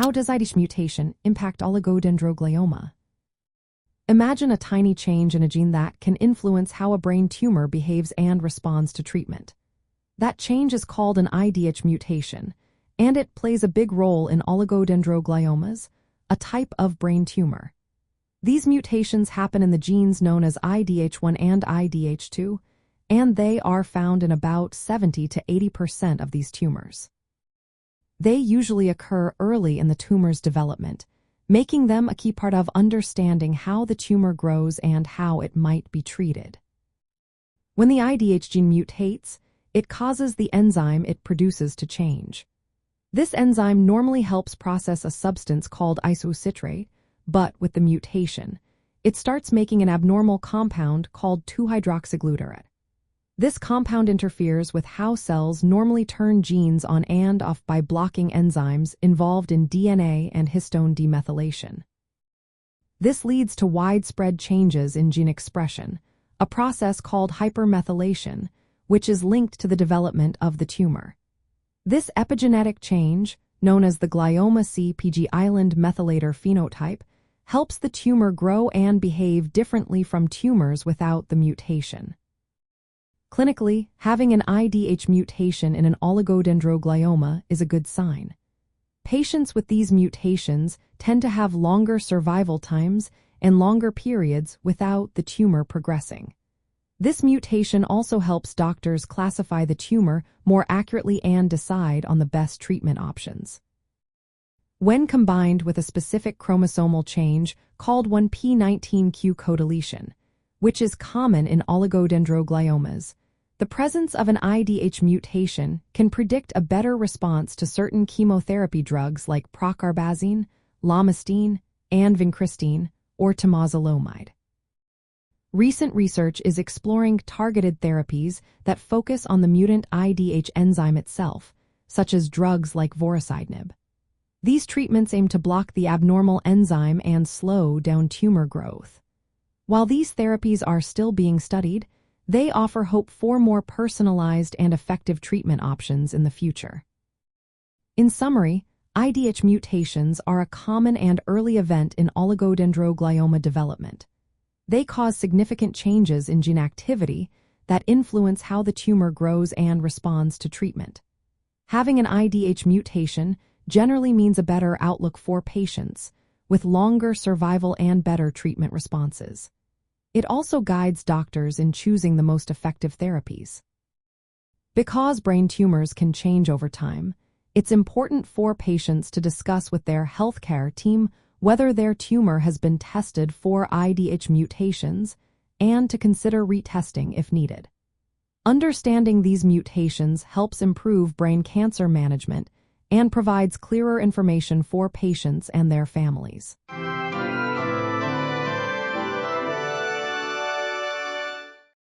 How does IDH mutation impact oligodendroglioma? Imagine a tiny change in a gene that can influence how a brain tumor behaves and responds to treatment. That change is called an IDH mutation, and it plays a big role in oligodendrogliomas, a type of brain tumor. These mutations happen in the genes known as IDH1 and IDH2, and they are found in about 70 to 80% of these tumors. They usually occur early in the tumor's development, making them a key part of understanding how the tumor grows and how it might be treated. When the IDH gene mutates, it causes the enzyme it produces to change. This enzyme normally helps process a substance called isocitrate, but with the mutation, it starts making an abnormal compound called 2-hydroxyglutarate. This compound interferes with how cells normally turn genes on and off by blocking enzymes involved in DNA and histone demethylation. This leads to widespread changes in gene expression, a process called hypermethylation, which is linked to the development of the tumor. This epigenetic change, known as the glioma C-PG island methylator phenotype, helps the tumor grow and behave differently from tumors without the mutation. Clinically, having an IDH mutation in an oligodendroglioma is a good sign. Patients with these mutations tend to have longer survival times and longer periods without the tumor progressing. This mutation also helps doctors classify the tumor more accurately and decide on the best treatment options. When combined with a specific chromosomal change called 1p19q codeletion, which is common in oligodendrogliomas, the presence of an IDH mutation can predict a better response to certain chemotherapy drugs like procarbazine, lomustine, and vincristine, or temozolomide. Recent research is exploring targeted therapies that focus on the mutant IDH enzyme itself, such as drugs like vorasidenib. These treatments aim to block the abnormal enzyme and slow down tumor growth. While these therapies are still being studied, they offer hope for more personalized and effective treatment options in the future. In summary, IDH mutations are a common and early event in oligodendroglioma development. They cause significant changes in gene activity that influence how the tumor grows and responds to treatment. Having an IDH mutation generally means a better outlook for patients, with longer survival and better treatment responses. It also guides doctors in choosing the most effective therapies. Because brain tumors can change over time, it's important for patients to discuss with their healthcare team whether their tumor has been tested for IDH mutations and to consider retesting if needed. Understanding these mutations helps improve brain cancer management and provides clearer information for patients and their families.